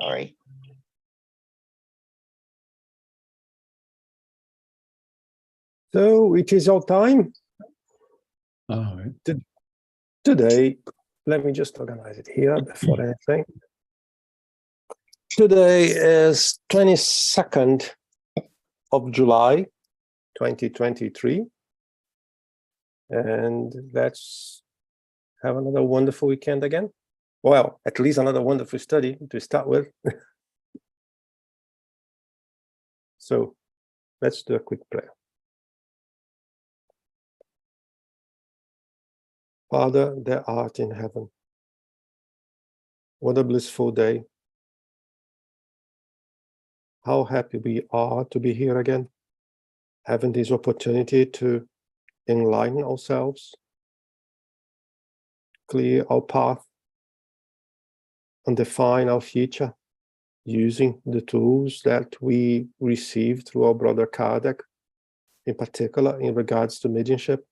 Sorry. So it is our time. All right. Today, let me just organize it here before anything. Today is 22nd of July, 2023. And let's have another wonderful weekend again. Well, at least another wonderful study to start with. So let's do a quick prayer. Father, that art in heaven, what a blissful day. How happy we are to be here again, having this opportunity to enlighten ourselves, clear our path, and define our future using the tools that we received through our brother Kardec, in particular in regards to mediumship.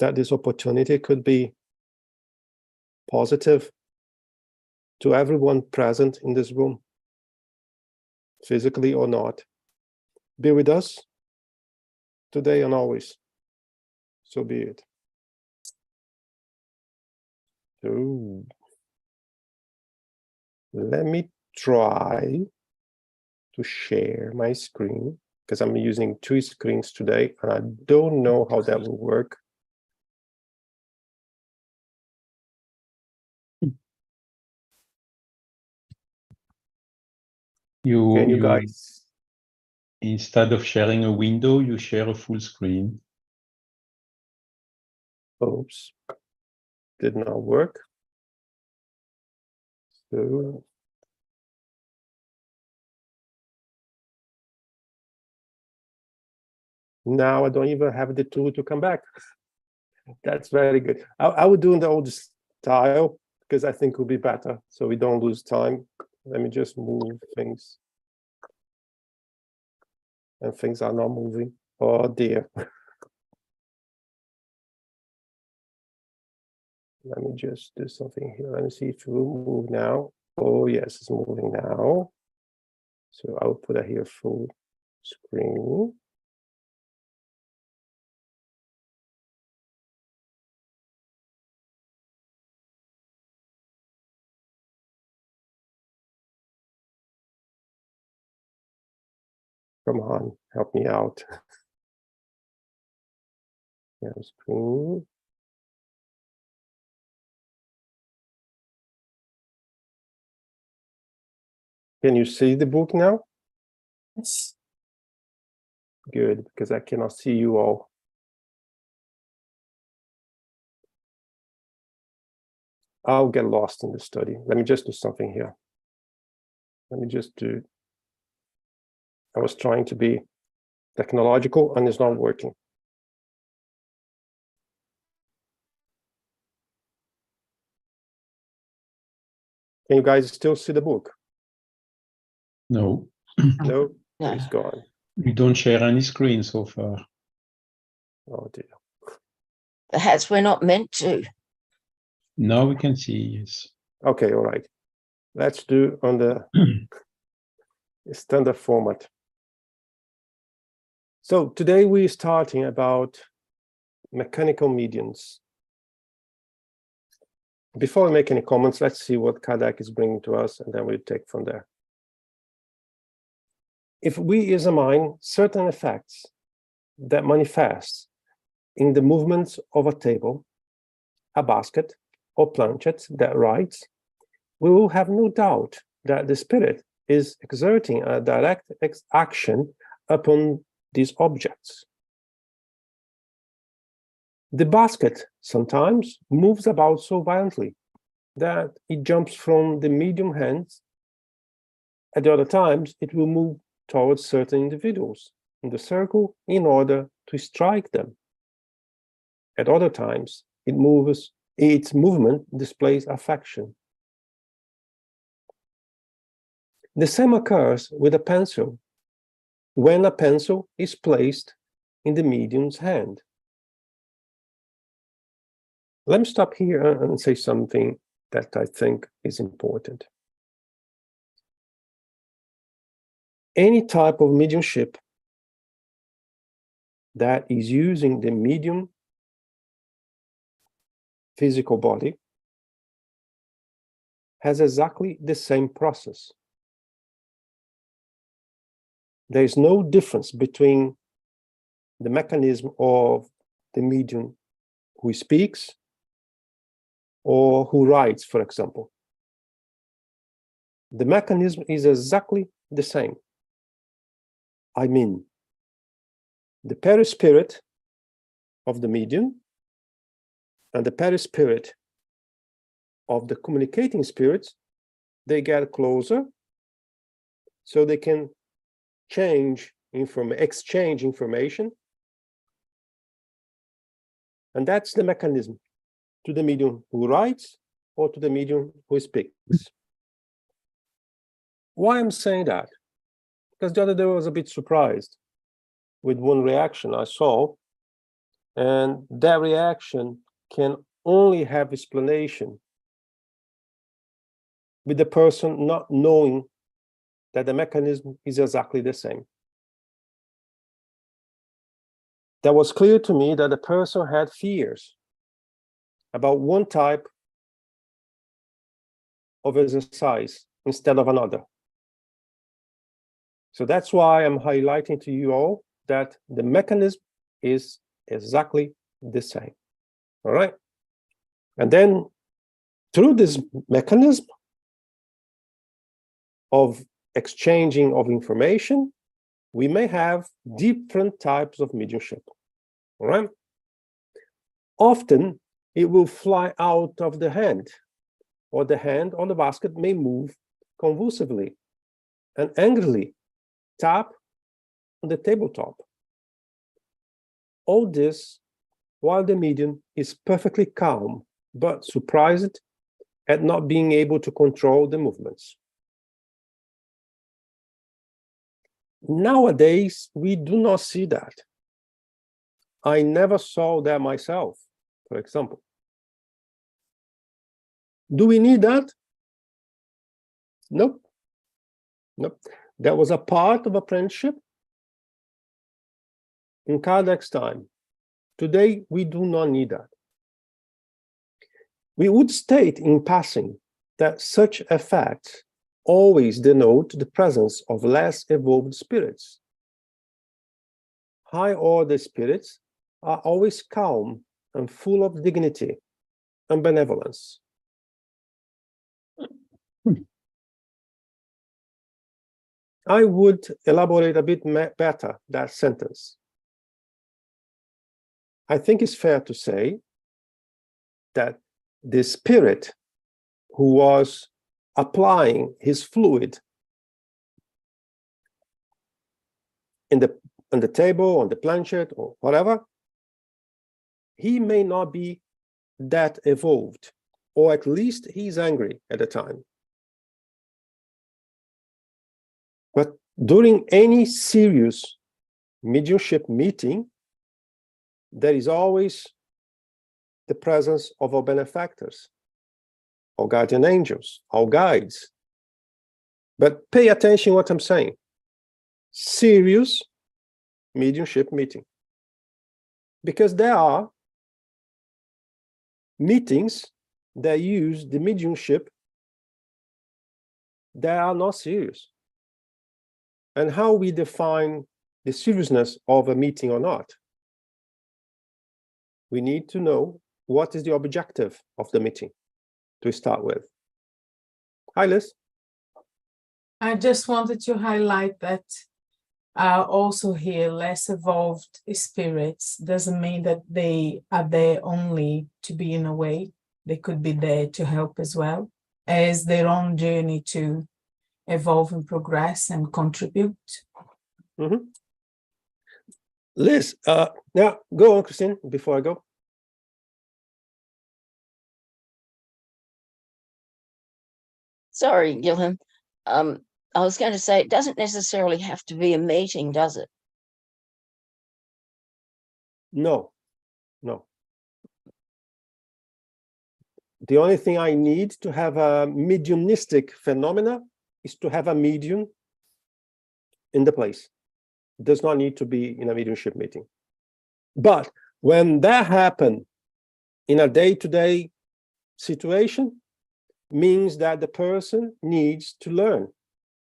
That this opportunity could be positive to everyone present in this room, physically or not. Be with us today and always. So be it. So let me try to share my screen, because I'm using two screens today and I don't know how that will work. Can you guys? Instead of sharing a window, you share a full screen. Oops, did not work. So now I don't even have the tool to come back. That's very good. I would do the old style because I think it will be better, so we don't lose time. Let me just move things. And things are not moving. Oh dear. Let me just do something here. Let me see if it will move now. Oh yes, it's moving now. So I'll put it here full screen. Come on, help me out. Yeah, screen. Can you see the book now? Yes. Good, because I cannot see you all. I'll get lost in the study. Let me just do something here. Let me just do. I was trying to be technological and it's not working. Can you guys still see the book? No, No, No. it's gone. we don't share any screen so far. Oh dear. Perhaps we're not meant to. Now we can see, yes. Okay, all right. Let's do on the standard format. So today we're starting about mechanical mediums. Before we make any comments, let's see what Kardec is bringing to us, and then we'll take from there. If we examine certain effects that manifest in the movements of a table, a basket, or planchet that writes, we will have no doubt that the spirit is exerting a direct action upon these objects. The basket sometimes moves about so violently that it jumps from the medium hands. At the other times, it will move towards certain individuals in the circle in order to strike them. At other times, its movement displays affection. The same occurs with a pencil when a pencil is placed in the medium's hand. Let me stop here and say something that I think is important. any type of mediumship that is using the medium physical body has exactly the same process. There is no difference between the mechanism of the medium who speaks or who writes, for example. The mechanism is exactly the same. I mean, the perispirit of the medium and the perispirit of the communicating spirits, they get closer so they can exchange information. And that's the mechanism to the medium who writes or to the medium who speaks. Why I'm saying that? Because the other day I was a bit surprised with one reaction I saw, and that reaction can only have explanation with the person not knowing that the mechanism is exactly the same. That was clear to me that the person had fears about one type of exercise instead of another. So that's why I'm highlighting to you all that the mechanism is exactly the same. All right? And then through this mechanism of exchanging of information, we may have different types of mediumship. All right? Often it will fly out of the hand, or the hand on the basket may move convulsively and angrily tap on the tabletop. All this while the medium is perfectly calm, but surprised at not being able to control the movements. Nowadays, we do not see that. I never saw that myself, for example. Do we need that? Nope. Nope. That was a part of apprenticeship in Kardec's time. Today, we do not need that. We would state in passing that such effects always denote the presence of less evolved spirits. High-order spirits are always calm and full of dignity and benevolence. I would elaborate a bit better that sentence. I think it's fair to say that the spirit who was applying his fluid on the table, on the planchette, or whatever, he may not be that evolved, or at least he's angry at the time. But during any serious mediumship meeting, there is always the presence of our benefactors, our guardian angels, our guides. But pay attention to what I'm saying. Serious mediumship meeting. Because there are meetings that use the mediumship that are not serious. And how we define the seriousness of a meeting or not? We need to know what is the objective of the meeting to start with. Hi, Liz. I just wanted to highlight that also here, less evolved spirits doesn't mean that they are there only to be in a way. They could be there to help as well as their own journey to evolve and progress and contribute. Mm-hmm. Liz, yeah, go on, Christine, before I go. Sorry, Gilham. I was going to say, it doesn't necessarily have to be a meeting, does it? No, no. The only thing I need to have a mediumistic phenomena is to have a medium in the place. It does not need to be in a mediumship meeting. But when that happens in a day-to-day situation, means that the person needs to learn,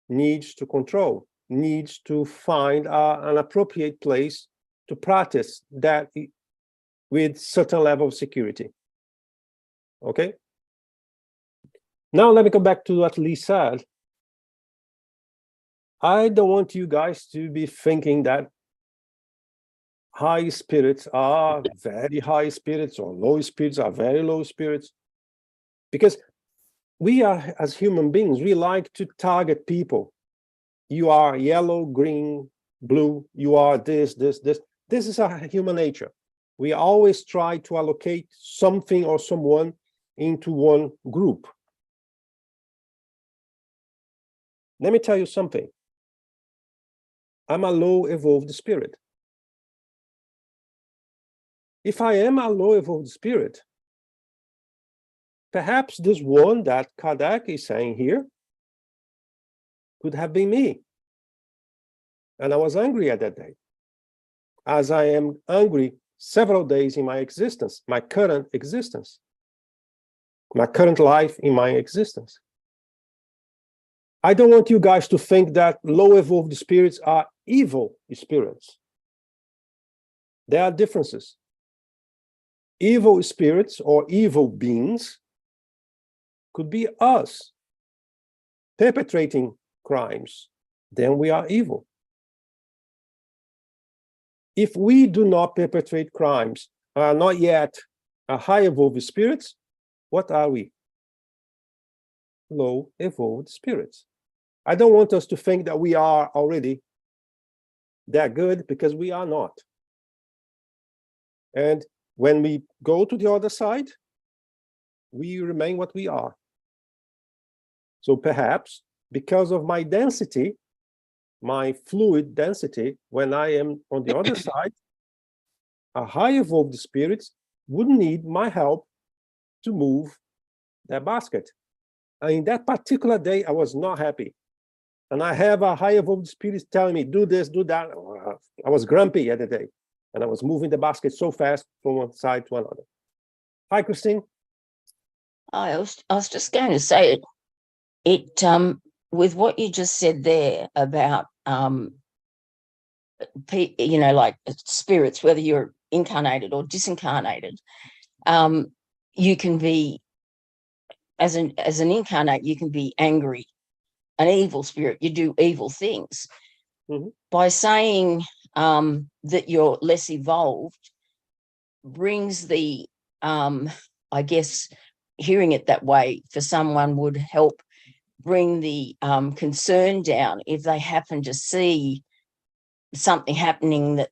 needs to control, needs to find an appropriate place to practice that with certain level of security. Okay? Now let me go back to what Lee said. I don't want you guys to be thinking that high spirits are very high spirits or low spirits are very low spirits. Because we are, as human beings, we like to target people. You are yellow, green, blue, you are this, this, this. This is our human nature. We always try to allocate something or someone into one group. Let me tell you something. I'm a low evolved spirit. If I am a low evolved spirit, perhaps this one that Kardec is saying here could have been me. And I was angry at that day, as I am angry several days in my existence, my current existence, my current life in my existence. I don't want you guys to think that low evolved spirits are evil spirits. There are differences. Evil spirits or evil beings could be us perpetrating crimes. Then we are evil. If we do not perpetrate crimes, are not yet a high evolved spirits, what are we? Low evolved spirits. I don't want us to think that we are already that good, because we are not. And when we go to the other side, we remain what we are. So perhaps because of my density, my fluid density, when I am on the other side, a high evolved spirit would need my help to move that basket. And in that particular day, I was not happy. And I have a high evolved spirit telling me, do this, do that. I was grumpy at the day. And I was moving the basket so fast from one side to another. Hi, Christine. I was just going to say with what you just said there about like spirits, whether you're incarnated or disincarnated, you can be, as an incarnate, you can be angry, an evil spirit, you do evil things. Mm-hmm. By saying that you're less evolved brings the I guess hearing it that way for someone would help bring the concern down if they happen to see something happening that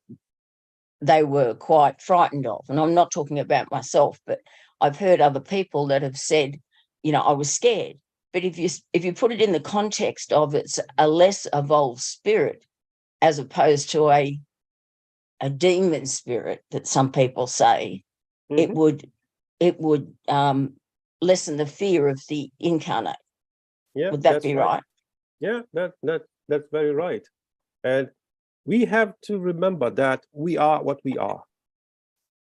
they were quite frightened of. And I'm not talking about myself, but I've heard other people that have said, I was scared. But if you put it in the context of it's a less evolved spirit as opposed to a demon spirit that some people say, Mm-hmm. it would lessen the fear of the incarnate. Yeah, Would that be right? Yeah, that's very right. And we have to remember that we are what we are.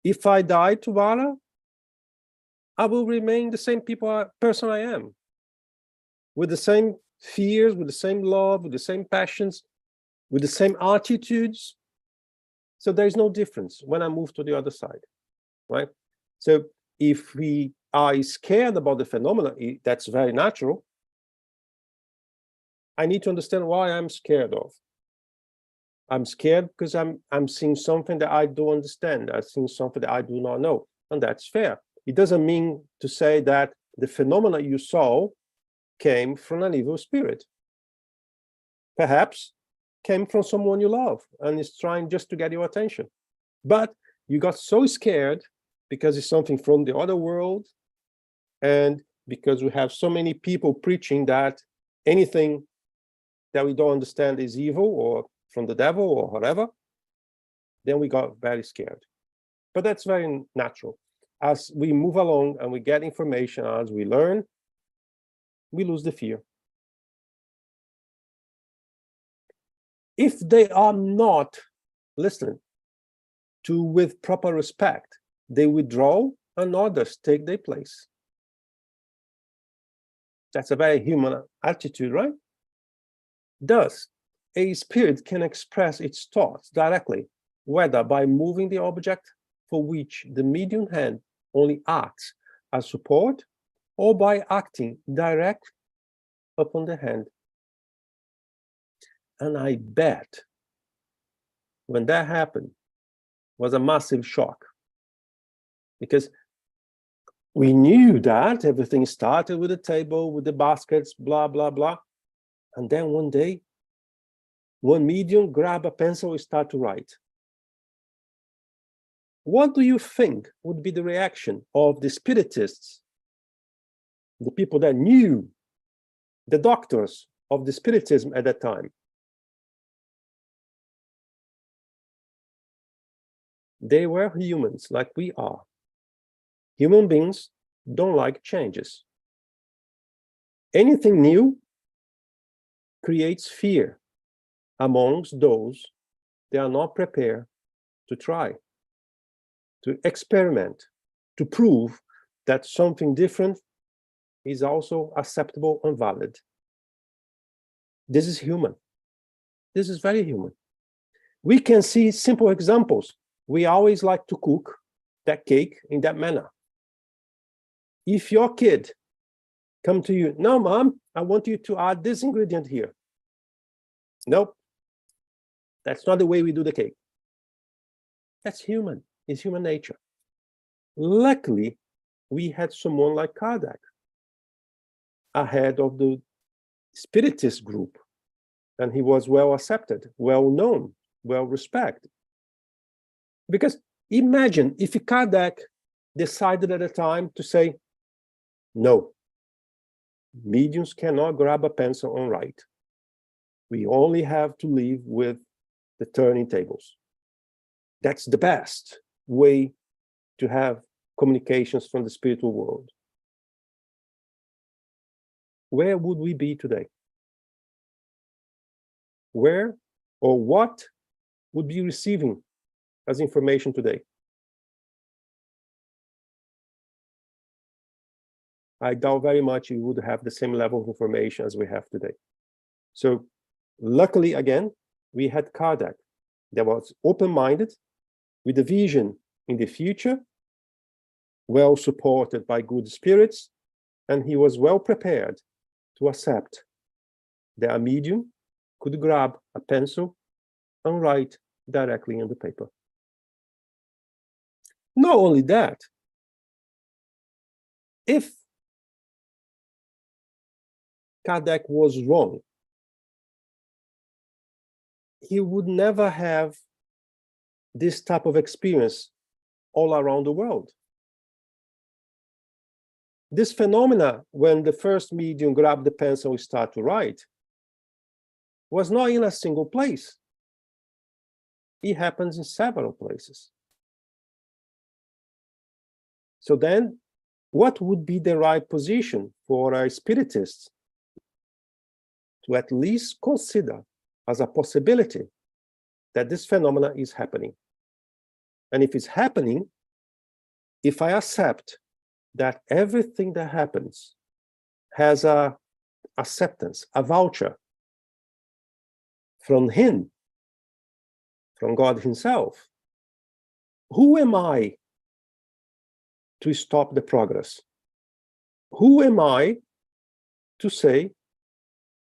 If I die tomorrow, I will remain the same person I am, with the same fears, with the same love, with the same passions, with the same attitudes. So there is no difference when I move to the other side, right? So if we are scared about the phenomena, that's very natural. I need to understand why I'm scared of. I'm scared because I'm seeing something that I don't understand. I'm seeing something that I do not know, and that's fair. It doesn't mean to say that the phenomena you saw came from an evil spirit. Perhaps came from someone you love and is trying just to get your attention. But you got so scared because it's something from the other world, and because we have so many people preaching that anything that we don't understand is evil or from the devil or whatever, then we got very scared. But that's very natural. As we move along and we get information, as we learn, we lose the fear. if they are not listening to with proper respect, they withdraw and others take their place. That's a very human attitude, right? Thus, a spirit can express its thoughts directly, whether by moving the object for which the medium hand only acts as support, or by acting direct upon the hand. And I bet when that happened was a massive shock, because we knew that everything started with the table, with the baskets, blah, blah, blah. And then one day, one medium grab a pencil and start to write. What do you think would be the reaction of the spiritists, the people that knew, the doctors of the spiritism at that time? They were humans like we are. Human beings don't like changes. Anything new creates fear amongst those that are not prepared to try, to experiment, to prove that something different is also acceptable and valid. This is human. This is very human. We can see simple examples. We always like to cook that cake in that manner. If your kid come to you, no, mom, I want you to add this ingredient here. Nope, that's not the way we do the cake. That's human, it's human nature. Luckily, we had someone like Kardec, ahead of the Spiritist group, and he was well accepted, well known, well respected. Because imagine if Kardec decided at a time to say, no, mediums cannot grab a pencil and write. We only have to live with the turning tables. That's the best way to have communications from the spiritual world. Where would we be today? Where or what would be receiving as information today? I doubt very much you would have the same level of information as we have today. So luckily, again, we had Kardec that was open-minded, with a vision in the future, well supported by good spirits, and he was well prepared to accept that a medium could grab a pencil and write directly on the paper. Not only that, if Kardec was wrong, he would never have this type of experience all around the world. This phenomena, when the first medium grabbed the pencil and started to write, was not in a single place. It happens in several places. So then, what would be the right position for a spiritist to at least consider as a possibility that this phenomena is happening? And if it's happening, if I accept that everything that happens has a acceptance, a voucher from him, from God himself, who am I to stop the progress? Who am I to say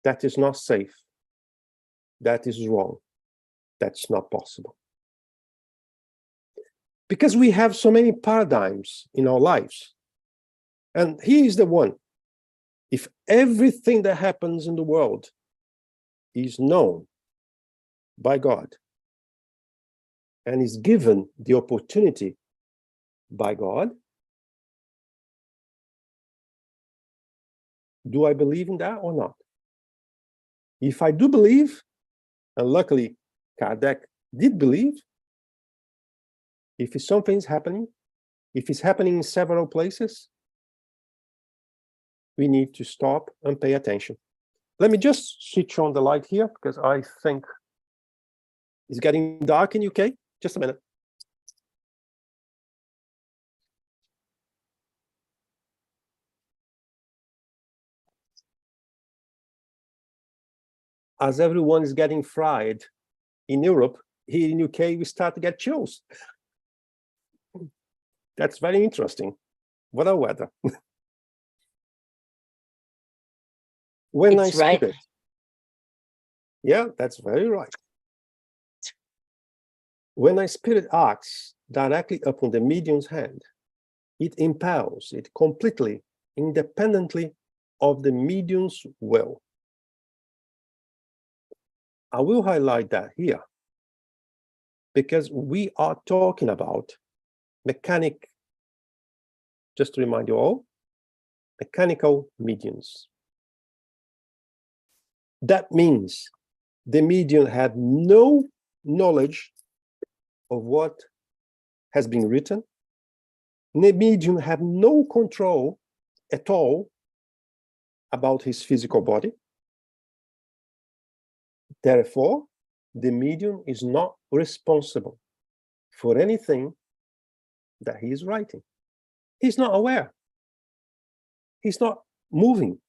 that is not safe, that is wrong, that's not possible? Because we have so many paradigms in our lives. And here is the one. If everything that happens in the world is known by God and is given the opportunity by God, do I believe in that or not? If I do believe, and luckily Kardec did believe, if something's happening, if it's happening in several places, we need to stop and pay attention. Let me just switch on the light here, because I think It's getting dark in UK. Just a minute. As everyone is getting fried in Europe, here in UK, we start to get chills. That's very interesting. What a weather. When I It's right. spirit. Yeah, that's very right. When I spirit acts directly upon the medium's hand, it impels it completely, independently of the medium's will. I will highlight that here because we are talking about mechanic, just to remind you all, mechanical mediums. That means the medium had no knowledge of what has been written. The medium had no control at all about his physical body. Therefore, the medium is not responsible for anything that he is writing. He's not aware. He's not moving.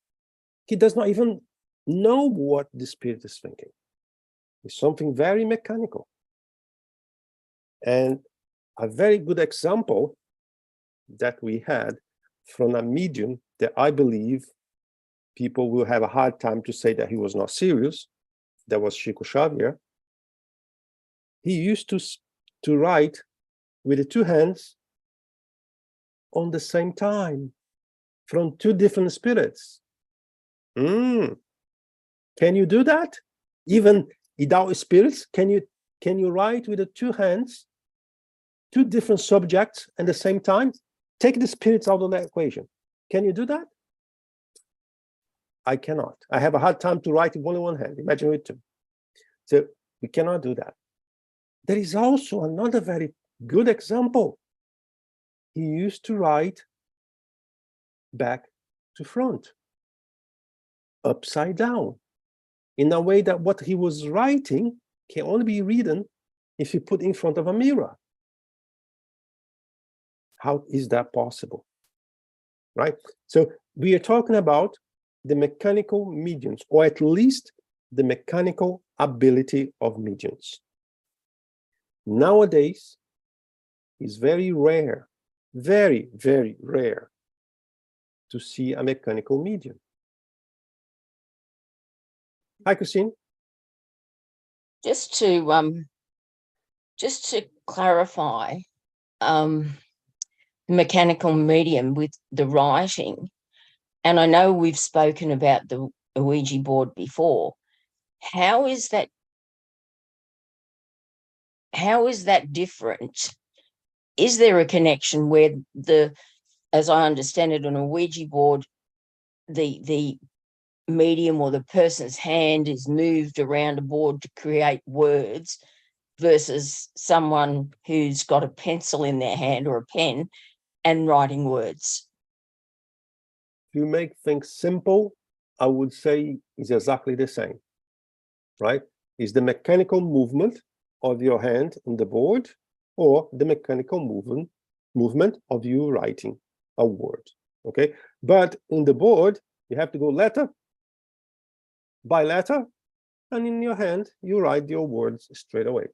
He does not even know what the spirit is thinking. It's something very mechanical. And a very good example that we had from a medium that I believe people will have a hard time to say that he was not serious, that was Chico Xavier. He used to write with the two hands on the same time from two different spirits. Can you do that? Even without spirits, can you write with the two hands, two different subjects at the same time? Take the spirits out of the equation. Can you do that? I cannot. I have a hard time to write with only one hand. Imagine with two. So we cannot do that. There is also another very good example. He used to write back to front, upside down, in a way that what he was writing can only be written if you put in front of a mirror. How is that possible? Right? So we are talking about the mechanical mediums, or at least the mechanical ability of mediums. Nowadays, it's very rare, very, very rare to see a mechanical medium. Hi, Christine. Just to clarify, the mechanical medium with the writing, and I know we've spoken about the Ouija board before. How is that different? Is there a connection where as I understand it, on a Ouija board, the medium or the person's hand is moved around a board to create words, versus someone who's got a pencil in their hand or a pen and writing words? To make things simple, I would say is exactly the same, right? Is the mechanical movement of your hand in the board, or the mechanical movement of you writing a word, okay? But in the board, you have to go letter by letter, and in your hand, you write your words straight away.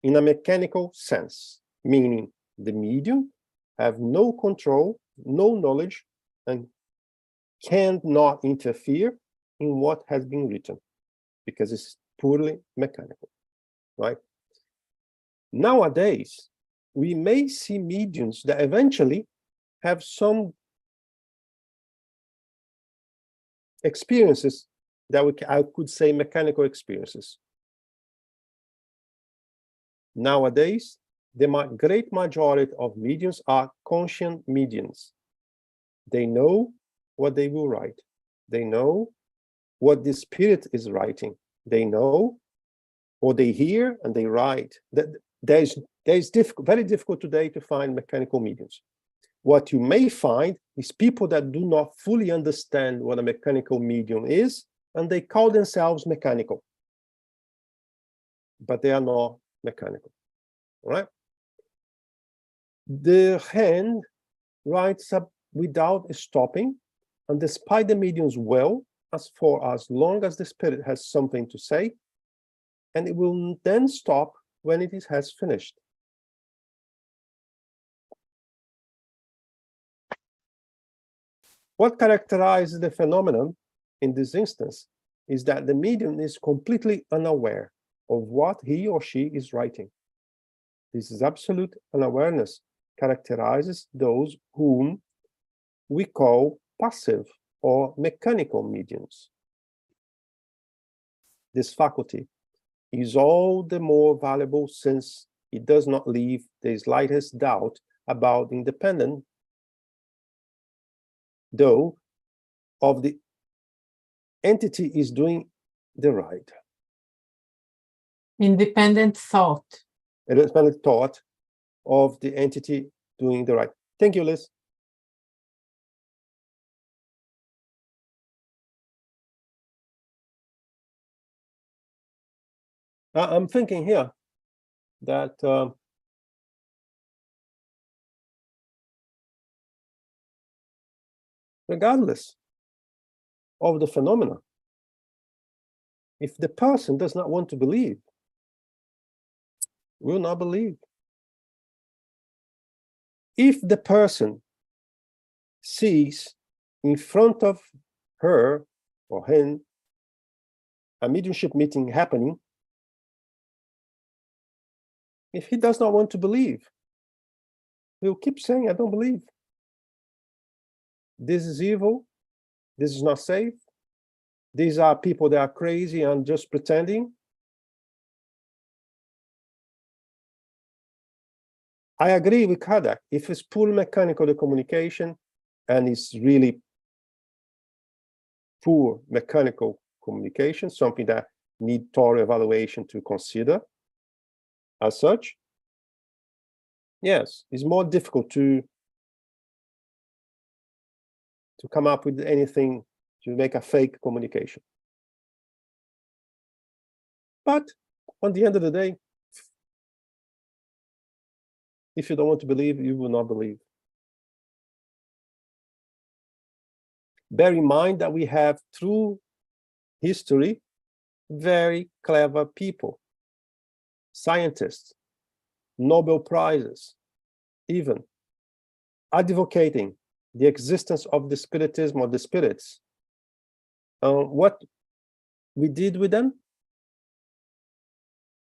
In a mechanical sense, meaning the medium have no control, no knowledge, and cannot interfere in what has been written, because it's purely mechanical, right? Nowadays, we may see mediums that eventually have some experiences that I could say mechanical experiences. Nowadays, the great majority of mediums are conscient mediums. They know what they will write. They know what the spirit is writing. They know, or they hear and they write. There's very difficult today to find mechanical mediums. What you may find is people that do not fully understand what a mechanical medium is, and they call themselves mechanical. But they are not mechanical. All right. The hand writes up without stopping, and despite the medium's will, for as long as the spirit has something to say, and it will then stop when it has finished. What characterizes the phenomenon in this instance is that the medium is completely unaware of what he or she is writing. This is absolute unawareness characterizes those whom we call passive or mechanical mediums. This faculty is all the more valuable since it does not leave the slightest doubt about independent, though, of the entity is doing the right. Independent thought. Independent thought of the entity doing the right. Thank you, Liz. I'm thinking here that regardless of the phenomena, if the person does not want to believe, will not believe. If the person sees in front of her or him a mediumship meeting happening, if he does not want to believe, he'll keep saying, I don't believe. This is evil. This is not safe. These are people that are crazy and just pretending. I agree with Kardec. If it's pure mechanical the communication and it's really poor mechanical communication, something that need thorough evaluation to consider as such, yes, it's more difficult to come up with anything to make a fake communication. But on the end of the day, if you don't want to believe, you will not believe. Bear in mind that we have, through history, very clever people, scientists, Nobel Prizes, even advocating the existence of the spiritism or the spirits. What we did with them,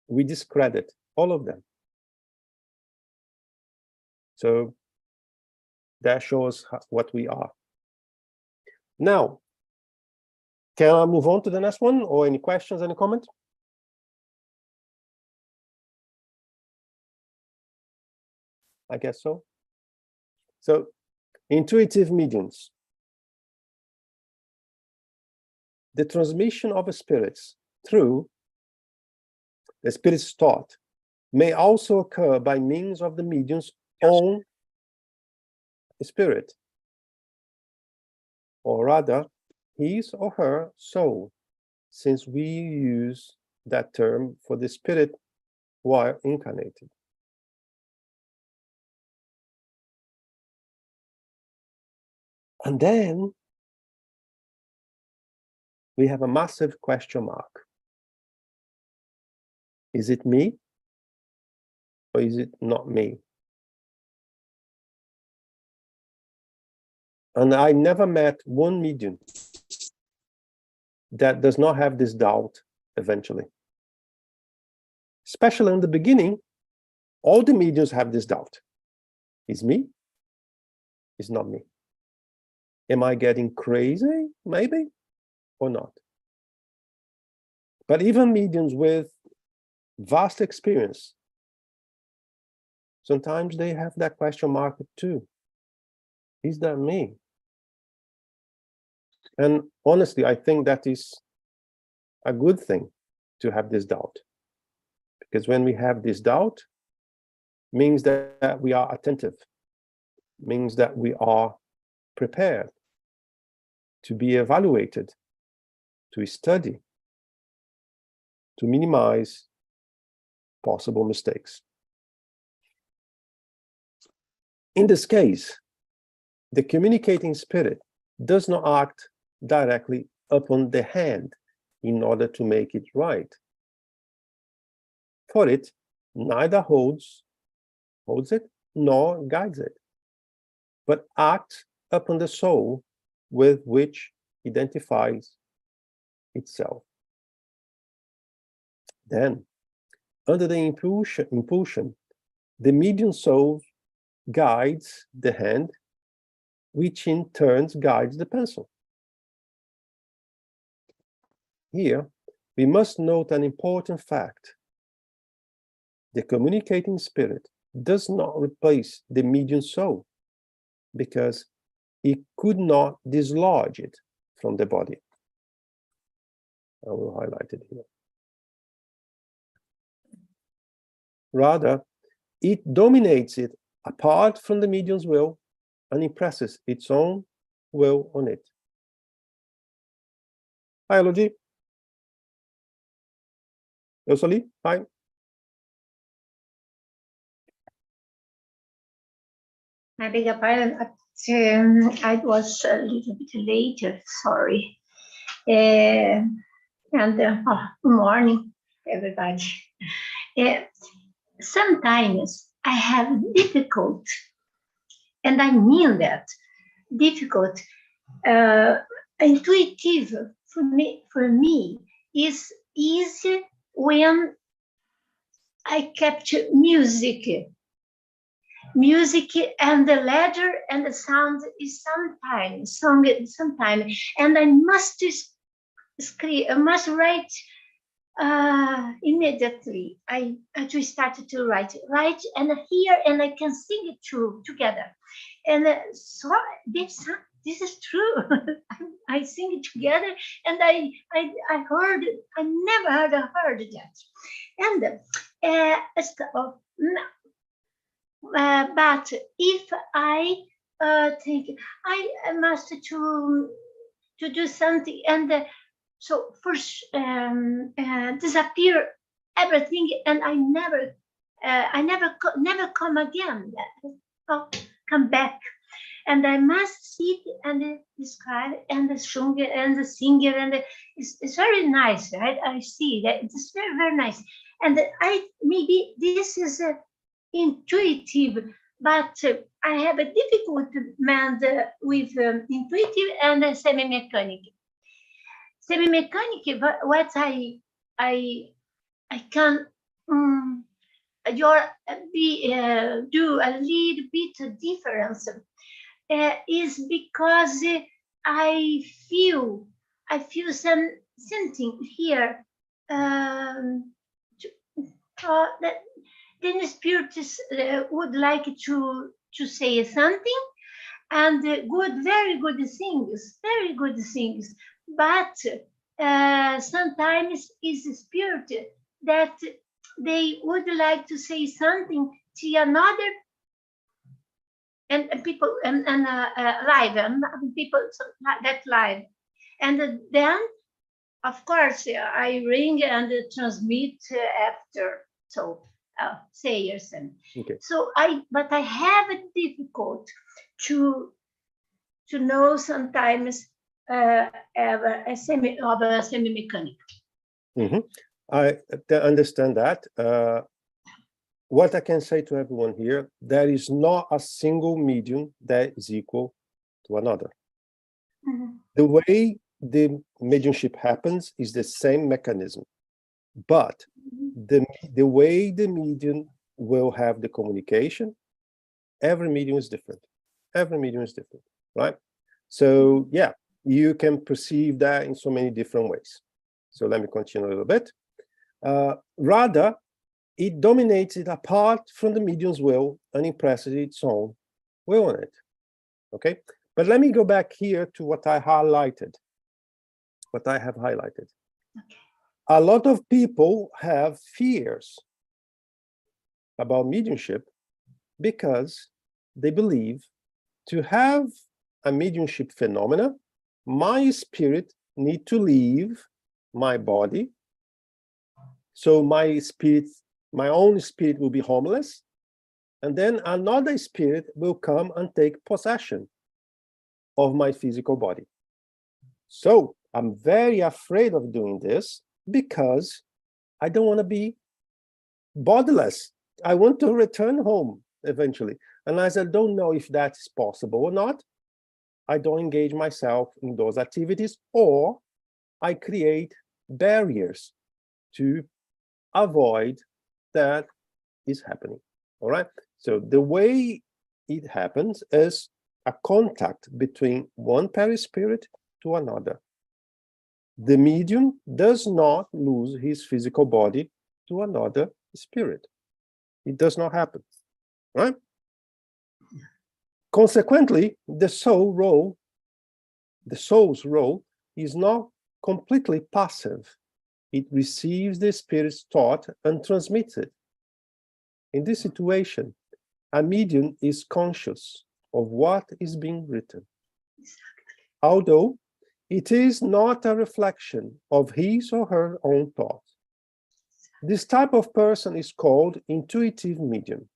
we discredit all of them. So that shows what we are. Now, can I move on to the next one, or any questions, any comments? I guess so. So, intuitive mediums. The transmission of spirits through the spirit's thought may also occur by means of the medium's own spirit, or rather, his or her soul, since we use that term for the spirit while incarnated. And then we have a massive question mark. Is it me, or is it not me? And I never met one medium that does not have this doubt eventually. Especially in the beginning, all the mediums have this doubt. Is me? Is not me? Am I getting crazy, maybe, or not? But even mediums with vast experience, sometimes they have that question mark too. Is that me? And honestly, I think that is a good thing to have this doubt. Because when we have this doubt, means that we are attentive, means that we are prepared to be evaluated, to study, to minimize possible mistakes. In this case, the communicating spirit does not act directly upon the hand in order to make it right. For it, neither holds it nor guides it, but acts upon the soul with which identifies itself. Then, under the impulsion, the medium soul guides the hand, which in turn guides the pencil. Here, we must note an important fact. The communicating spirit does not replace the medium soul, because it could not dislodge it from the body. I will highlight it here. Rather, it dominates it apart from the medium's will and impresses its own will on it. Hi, Elodie. Elsali, hi. I beg your pardon. I was a little bit later, sorry. Good morning, everybody. Sometimes I have difficult, and I mean that, difficult, intuitive for me is easy when I capture music and the letter and the sound is sometimes, and I must write immediately. I just started to write and hear, and I can sing it together. And so this is true. I sing it together, and I heard, I never heard that. And but if I think I must to do something, and so first disappear everything, and I never come again. Come back, and I must sit and describe and the singer and the singer, and it's very nice, right? I see that it's very, very nice, and maybe this is intuitive, but I have a difficult with intuitive and semi-mechanic. Semi-mechanic, what I can do a little bit difference is because I feel something here that the spirit would like to say something, and very good things, but sometimes is the spirit that they would like to say something to another, and people and live, and people that live, and then of course I ring and transmit after, so sayers, and Okay. so but I have a difficult to know sometimes a semi-mechanic. Mm-hmm. I understand that. What I can say to everyone here, there is not a single medium that is equal to another. Mm-hmm. The way the mediumship happens is the same mechanism, but the way the medium will have the communication, every medium is different. Every medium is different, right? So yeah, you can perceive that in so many different ways. So let me continue a little bit. Rather, it dominates it apart from the medium's will and impresses its own will on it. Okay, but let me go back here to what I highlighted, what I have highlighted. Okay. A lot of people have fears about mediumship because they believe to have a mediumship phenomena, my spirit need to leave my body, so my spirit My own spirit will be homeless, and then another spirit will come and take possession of my physical body. So I'm very afraid of doing this because I don't want to be bodiless. I want to return home eventually. And as I don't know if that is possible or not, I don't engage myself in those activities, or I create barriers to avoid that is happening. All right. So the way it happens is a contact between one perispirit to another. The medium does not lose his physical body to another spirit. It does not happen, right? Consequently, the soul's role is not completely passive. It receives the spirit's thought and transmits it. In this situation, a medium is conscious of what is being written, although it is not a reflection of his or her own thought. This type of person is called intuitive medium.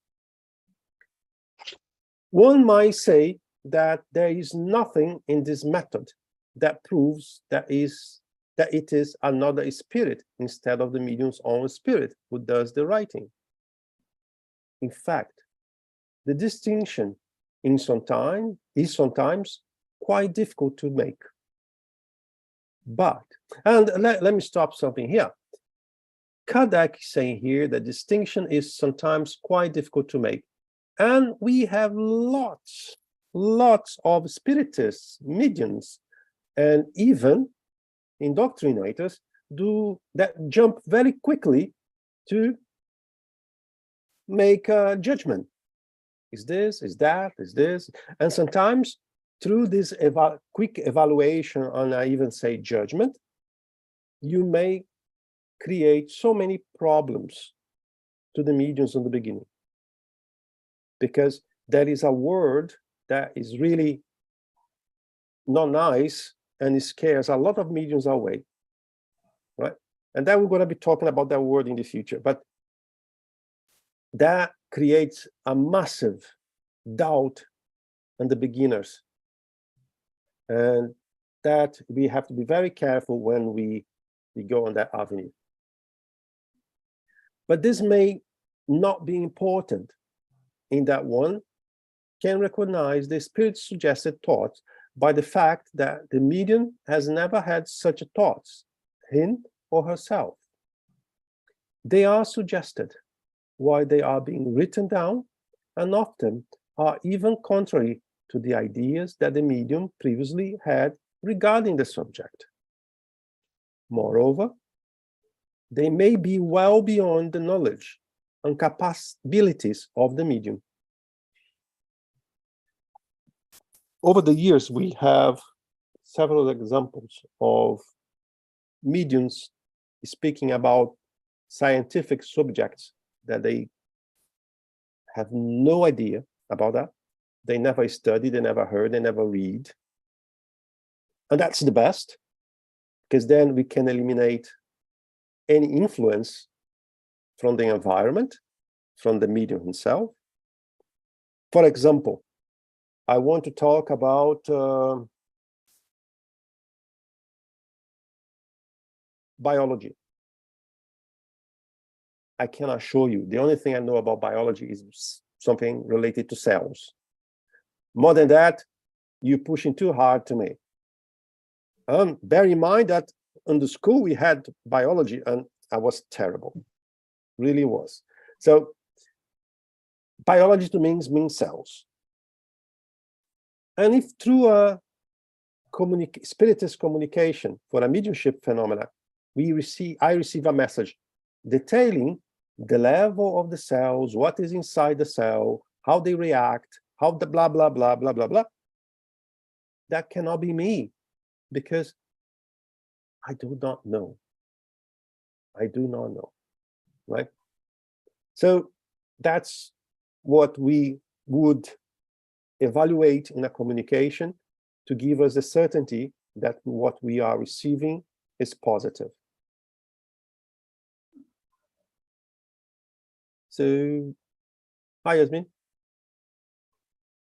One might say that there is nothing in this method that proves that it is another spirit instead of the medium's own spirit who does the writing. In fact, the distinction is sometimes quite difficult to make. But, and let me stop something here. Kardec is saying here that distinction is sometimes quite difficult to make. And we have lots of spiritists, mediums, and even indoctrinators that jump very quickly to make a judgment. Is this, is that, is this? And sometimes through this quick evaluation, and I even say judgment, you may create so many problems to the mediums in the beginning. Because there is a word that is really not nice and it scares a lot of mediums away, right? And then we're going to be talking about that word in the future. But that creates a massive doubt in the beginners. And that we have to be very careful when we go on that avenue. But this may not be important in that one can recognize the spirit's suggested thoughts by the fact that the medium has never had such thoughts, him or herself. They are suggested while they are being written down, and often are even contrary to the ideas that the medium previously had regarding the subject. Moreover, they may be well beyond the knowledge and capabilities of the medium. Over the years, we have several examples of mediums speaking about scientific subjects that they have no idea about that. They never study, they never heard, they never read. And that's the best, because then we can eliminate any influence from the environment, from the medium himself. For example, I want to talk about biology. I can assure you, the only thing I know about biology is something related to cells. More than that, you're pushing too hard to me. Bear in mind that in the school we had biology and I was terrible, really was. So biology to me means cells. And if through a spiritist communication for a mediumship phenomena, I receive a message detailing the level of the cells, what is inside the cell, how they react, how the blah, blah, blah, blah, blah, blah. That cannot be me, because I do not know. I do not know, right? So that's what we would evaluate in a communication to give us the certainty that what we are receiving is positive. So, hi, Yasmin.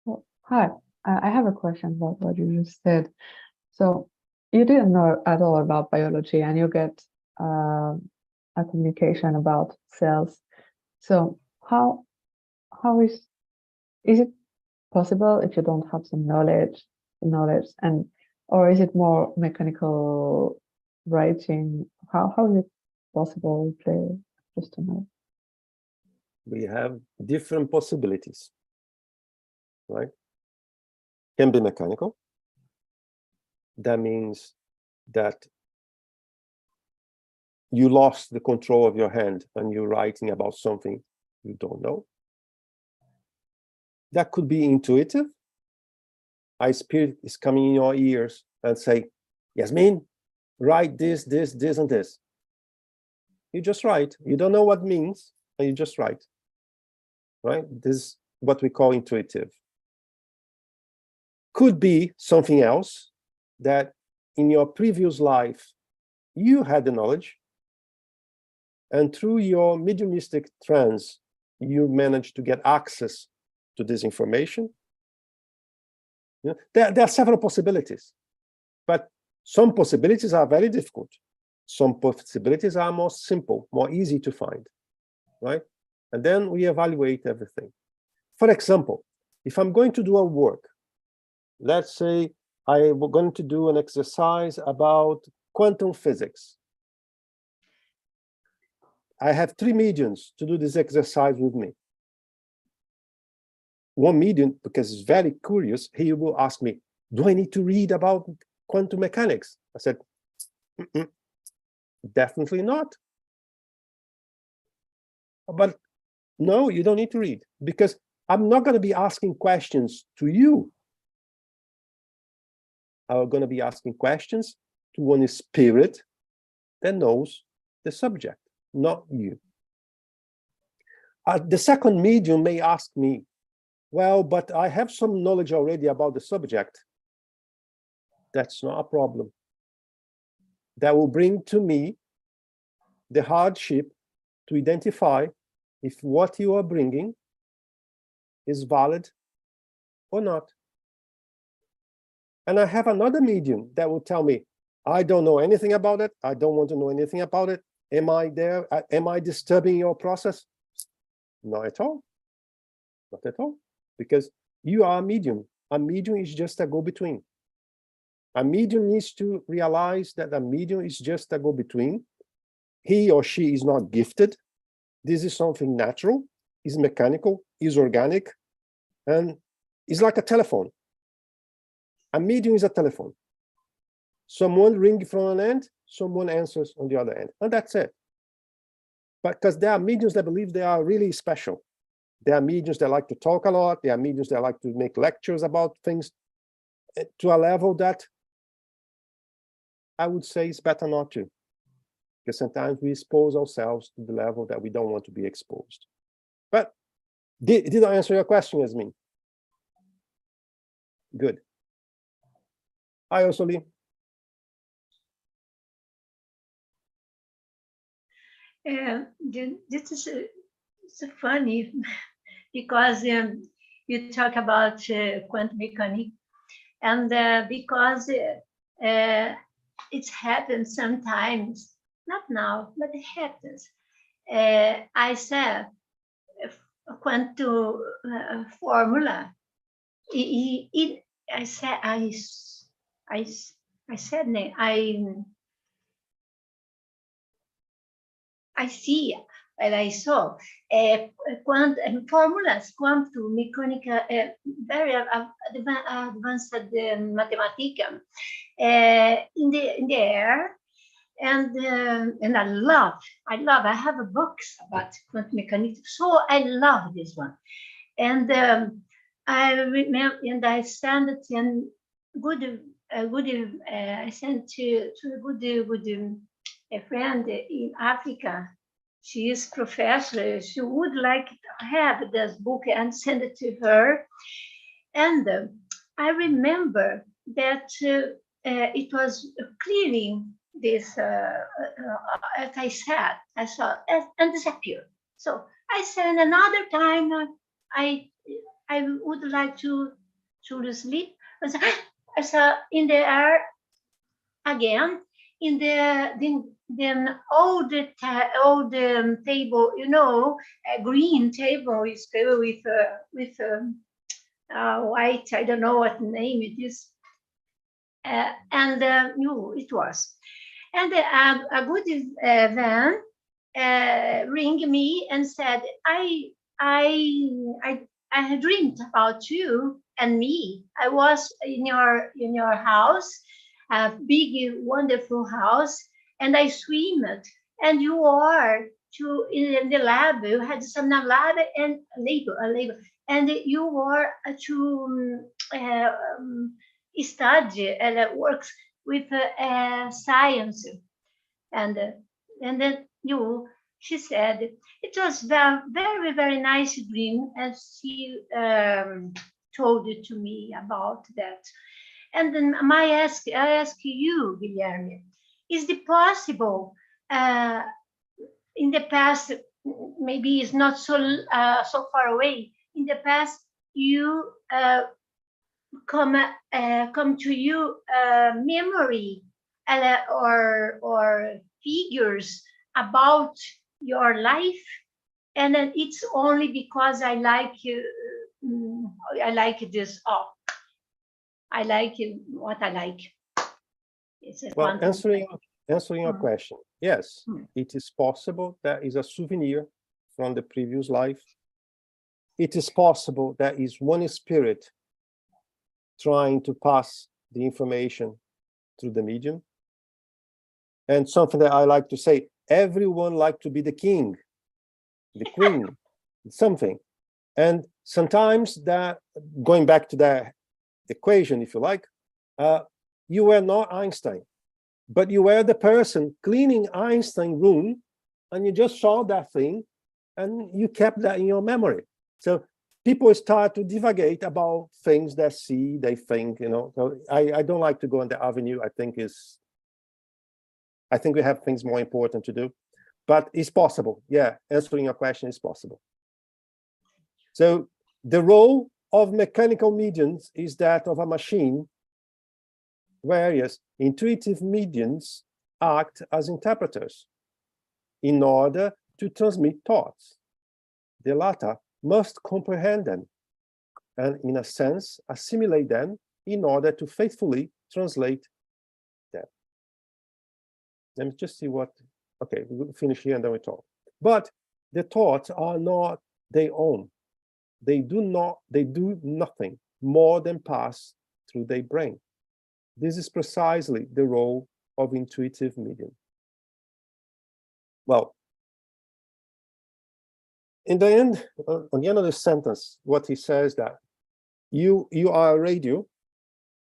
Well, hi, I have a question about what you just said. So you didn't know at all about biology, and you get a communication about cells. So how is it possible if you don't have some knowledge, and or is it more mechanical writing? How is it possible, please, just to know? We have different possibilities, right? Can be mechanical. That means that you lost the control of your hand and you're writing about something you don't know. That could be intuitive. A spirit is coming in your ears and say, Yasmin, write this, this, this, and this. You just write. You don't know what it means, and you just write. Right? This is what we call intuitive. Could be something else, that in your previous life, you had the knowledge, and through your mediumistic trance, you managed to get access to this information. You know, there are several possibilities, but some possibilities are very difficult. Some possibilities are more simple, more easy to find, right? And then we evaluate everything. For example, if I'm going to do a work, let's say I'm going to do an exercise about quantum physics. I have 3 mediums to do this exercise with me. One medium, because he's very curious, he will ask me, do I need to read about quantum mechanics? I said, definitely not. But no, you don't need to read, because I'm not going to be asking questions to you. I'm going to be asking questions to one spirit that knows the subject, not you. The second medium may ask me, well, but I have some knowledge already about the subject. That's not a problem. That will bring to me the hardship to identify if what you are bringing is valid or not. And I have another medium that will tell me, I don't know anything about it. I don't want to know anything about it. Am I there? Am I disturbing your process? Not at all. Not at all. Because you are a medium. A medium is just a go-between. A medium needs to realize that a medium is just a go-between. He or she is not gifted. This is something natural, is mechanical, is organic, and is like a telephone. A medium is a telephone. Someone rings from an end, someone answers on the other end, and that's it. But because there are mediums that believe they are really special. There are mediums that like to talk a lot. There are mediums that like to make lectures about things to a level that I would say it's better not to. Because sometimes we expose ourselves to the level that we don't want to be exposed. But did I answer your question, Yasmin? Good. Hi, Osoli. This is so funny because you talk about quantum mechanics, and because it happens sometimes, not now, but it happens. I said quantum formula. I see, and I saw quantum formulas, quantum mechanical, very advanced mathematics in the air, and I have a books about quantum mechanics, so I love this one, and I remember, and I sent it in I sent to a friend in Africa. She is professor. She would like to have this book and send it to her. And I remember that it was clearing this, as I said, I saw and disappeared. So I said another time I would like to sleep. I saw in the air again in the old table, you know, a green table is filled with white. I don't know what name it is, and no, it was. And a good van ring me and said, I had dreamed about you and me. I was in your house, a big, wonderful house, and I swimmed. And you are in the lab. You had some lab and labor, and you were to study and works with science, and then she said it was very, very, very nice dream, and she told it to me about that. And then I ask you, Guilherme, is it possible in the past, maybe it's not so far away, in the past you come to you memory or figures about your life, and then it's only because I like you. I like this. Oh, I like what I like. It's a Well, quantum answering your question, yes, Hmm. it is possible that is a souvenir from the previous life. It is possible that is one spirit trying to pass the information through the medium. And something that I like to say, everyone like to be the king, the queen, something. And sometimes that, going back to that equation, if you like, you were not Einstein, but you were the person cleaning Einstein's room, and you just saw that thing, and you kept that in your memory. So people start to divagate about things they see, they think, you know. So I don't like to go on the avenue. I think we have things more important to do, but it's possible. Yeah, answering your question is possible. So the role of mechanical mediums is that of a machine, whereas intuitive mediums act as interpreters in order to transmit thoughts. The latter must comprehend them and, in a sense, assimilate them in order to faithfully translate them. Let me just see what, okay, we'll finish here and then we talk. But the thoughts are not their own. They do nothing more than pass through their brain. This is precisely the role of intuitive medium. Well, in the end, on the end of the sentence, what he says that you are a radio,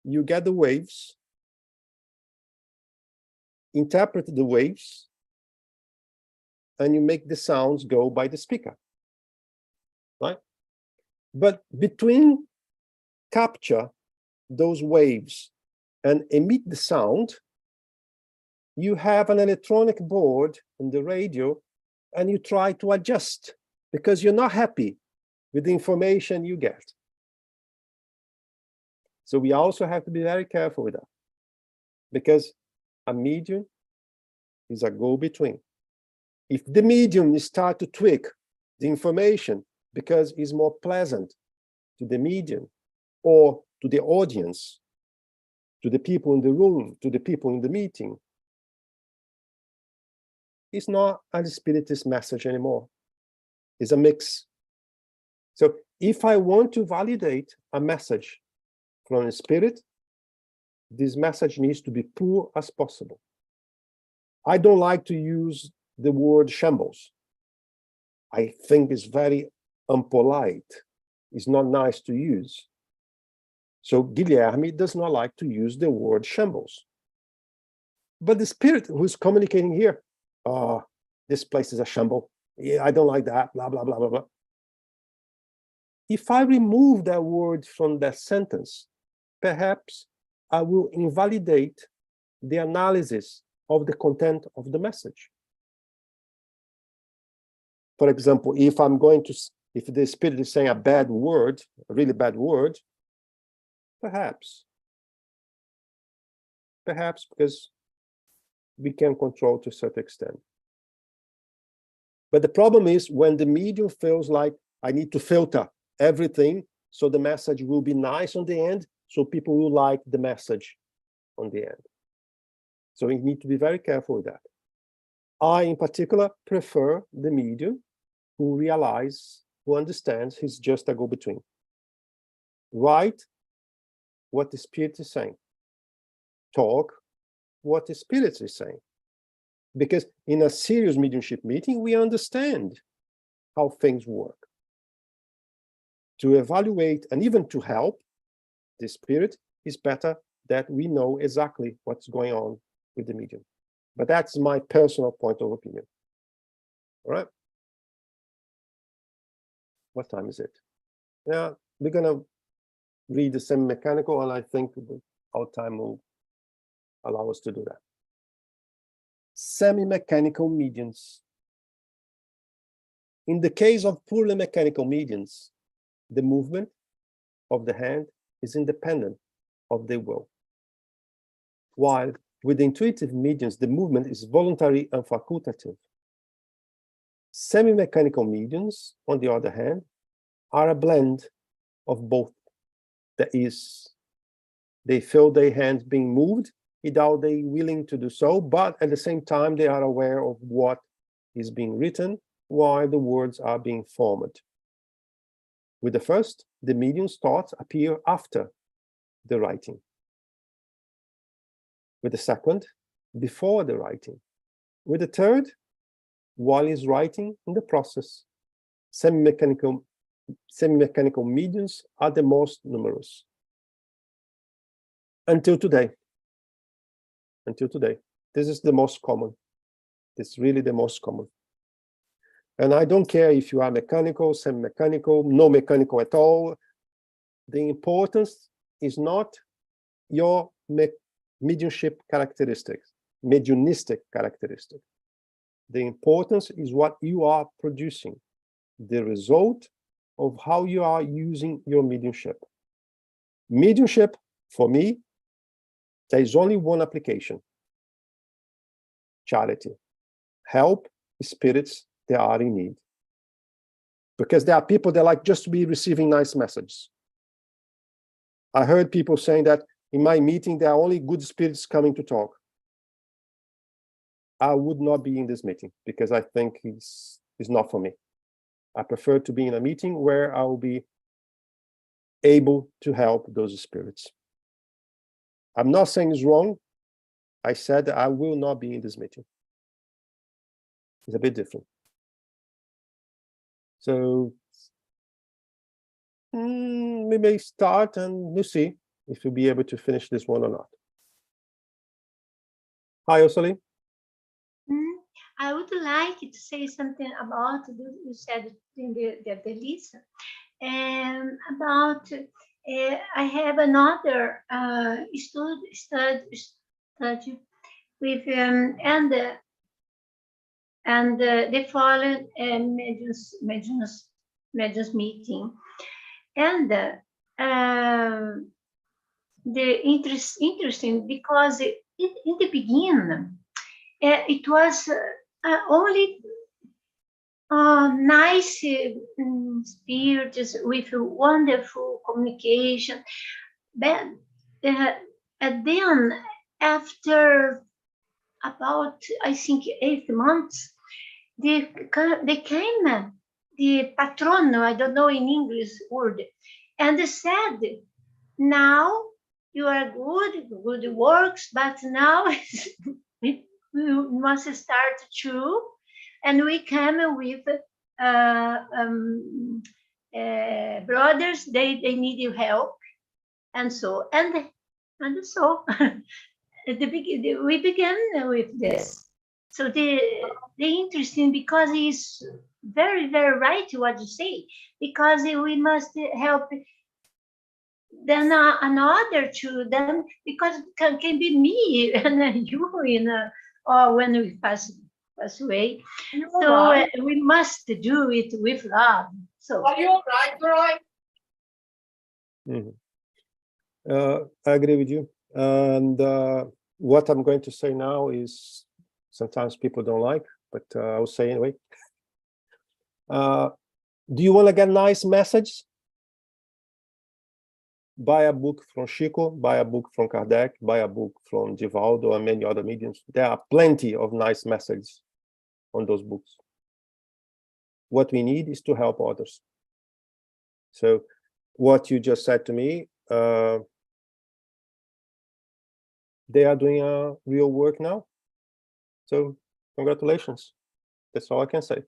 you get the waves, interpret the waves, and you make the sounds go by the speaker, right? But between capture those waves and emit the sound, you have an electronic board in the radio, and you try to adjust because you're not happy with the information you get. So we also have to be very careful with that, because a medium is a go-between. If the medium starts to tweak the information because it's more pleasant to the medium or to the audience, to the people in the room, to the people in the meeting, it's not a spiritist message anymore. It's a mix. So if I want to validate a message from a spirit, this message needs to be pure as possible. I don't like to use the word shambles. I think it's very unpolite. It's not nice to use. So Guilherme does not like to use the word shambles. But the spirit who's communicating here, this place is a shamble. Yeah, I don't like that, blah, blah, blah, blah, blah. If I remove that word from that sentence, perhaps I will invalidate the analysis of the content of the message. For example, if the spirit is saying a bad word, a really bad word, perhaps because we can control to a certain extent. But the problem is when the medium feels like I need to filter everything so the message will be nice on the end, so people will like the message on the end. So we need to be very careful with that. I, in particular, prefer the medium who understands he's just a go-between. Write what the spirit is saying. Talk what the spirit is saying. Because in a serious mediumship meeting, we understand how things work. To evaluate and even to help the spirit is better that we know exactly what's going on with the medium. But that's my personal point of opinion. All right. What time is it? Yeah, we're gonna read the semi-mechanical, and I think our time will allow us to do that. Semi-mechanical mediums. In the case of purely mechanical mediums, the movement of the hand is independent of the will. While with intuitive mediums, the movement is voluntary and facultative. Semi-mechanical mediums, on the other hand, are a blend of both. That is, they feel their hands being moved without they willing to do so, but at the same time, they are aware of what is being written while the words are being formed. With the first, the medium's thoughts appear after the writing. With the second, before the writing. With the third, while he's writing in the process. Semi-mechanical mediums are the most numerous. Until today. This is the most common. It's really the most common. And I don't care if you are mechanical, semi-mechanical, no mechanical at all. The importance is not your mediumship characteristics, mediumistic characteristics. The importance is what you are producing, the result of how you are using your mediumship. Mediumship, for me, there is only one application: charity. Help spirits that are in need. Because there are people that like just to be receiving nice messages. I heard people saying that in my meeting, there are only good spirits coming to talk. I would not be in this meeting because I think it's not for me. I prefer to be in a meeting where I will be able to help those spirits. I'm not saying it's wrong. I said that I will not be in this meeting. It's a bit different. So we may start and we'll see if we'll be able to finish this one or not. Hi, Osali. I would like to say something about you said in the list, and about I have another study with the fallen mediums meeting, and the interesting because in the beginning it was only nice spirits with wonderful communication, but and then after about I think 8 months, they came the patrono, I don't know in English word, and they said, now you are good works, but now we must start to, and we come with brothers, they need your help, and so we began with this. So the interesting, because it's very, very right what you say, because we must help then another to them, because can be me and you in or when we pass pass away. You So all right? we must do it with love. So Are you all right, Roy? Mhm. I agree with you. And what I'm going to say now is sometimes people don't like, but I'll say anyway. Do you want to get nice messages? Buy a book from Chico, buy a book from Kardec, buy a book from Divaldo and many other mediums. There are plenty of nice messages on those books. What we need is to help others. So what you just said to me, they are doing real work now. So congratulations. That's all I can say.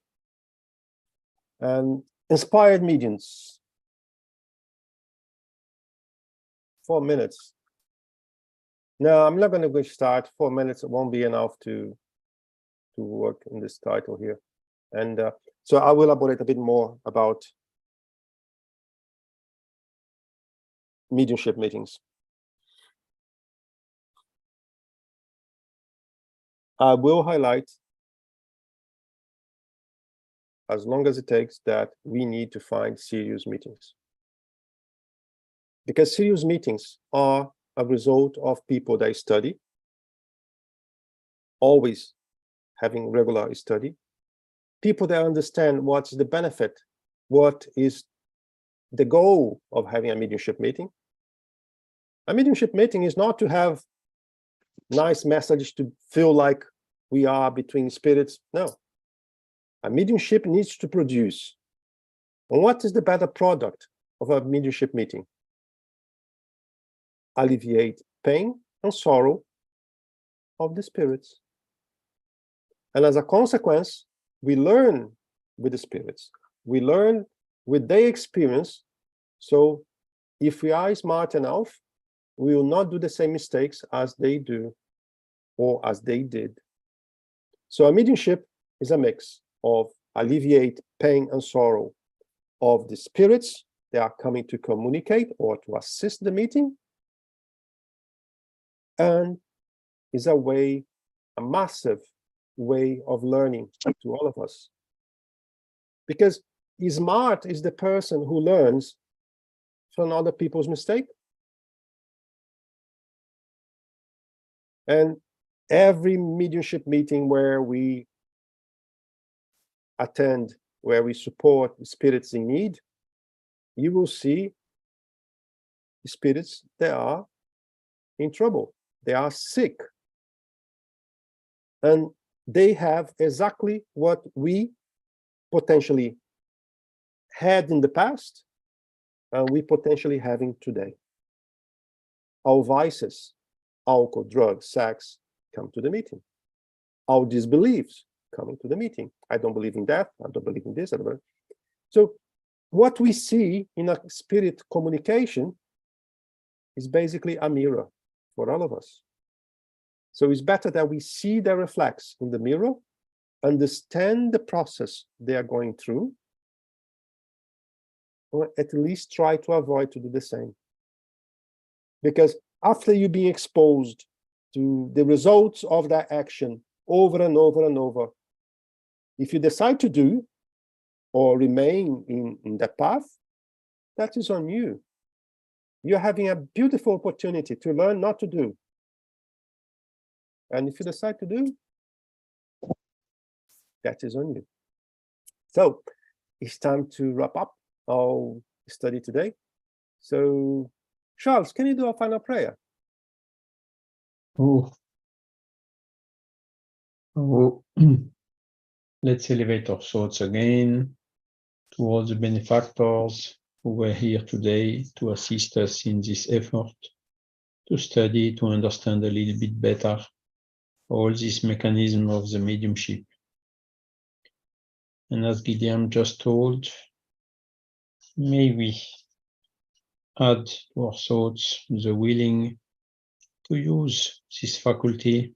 And inspired mediums. 4 minutes. No, I'm not going to start. 4 minutes, it won't be enough to work in this title here. And so I will elaborate a bit more about mediumship meetings. I will highlight, as long as it takes, that we need to find serious meetings. Because serious meetings are a result of people that study, always having regular study, people that understand what's the benefit, what is the goal of having a mediumship meeting. A mediumship meeting is not to have nice messages to feel like we are between spirits. No. A mediumship needs to produce. And what is the better product of a mediumship meeting? Alleviate pain and sorrow of the spirits. And as a consequence, we learn with the spirits. We learn with their experience. So if we are smart enough, we will not do the same mistakes as they do or as they did. So a mediumship is a mix of alleviate pain and sorrow of the spirits that are coming to communicate or to assist the meeting, and is a way, a massive way of learning to all of us. Because smart is the person who learns from other people's mistake. And every mediumship meeting where we attend, where we support spirits in need, you will see spirits that are in trouble. They are sick. And they have exactly what we potentially had in the past and we potentially having today. Our vices, alcohol, drugs, sex, come to the meeting. Our disbeliefs coming to the meeting. I don't believe in death. I don't believe in this. So what we see in a spirit communication is basically a mirror for all of us. So it's better that we see the reflex in the mirror, understand the process they are going through, or at least try to avoid to do the same. Because after you being exposed to the results of that action over and over and over, if you decide to do or remain in that path, that is on you. You're having a beautiful opportunity to learn not to do. And if you decide to do, that is on you. So it's time to wrap up our study today. So Charles, can you do a final prayer? Oh. Let's elevate our thoughts again towards the benefactors who were here today to assist us in this effort to study, to understand a little bit better all this mechanism of the mediumship. And as Guillaume just told, may we add to our thoughts the willing to use this faculty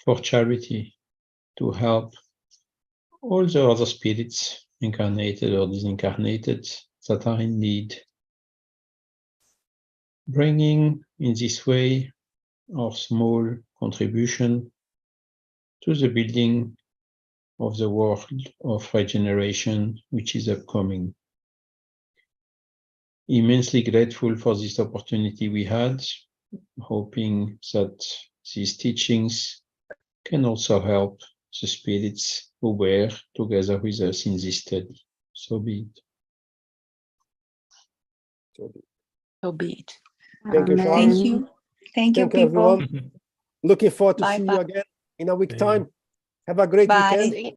for charity, to help all the other spirits, incarnated or disincarnated, that are in need. Bringing in this way our small contribution to the building of the world of regeneration, which is upcoming. Immensely grateful for this opportunity we had, hoping that these teachings can also help the spirits who were together with us in this study. So be it. So be it. Thank you, Amen. Charles. Thank you. Thank you, Thank you, people. everyone. Looking forward to see you Bye-bye. again in a week See you. time. Have a great Bye. weekend.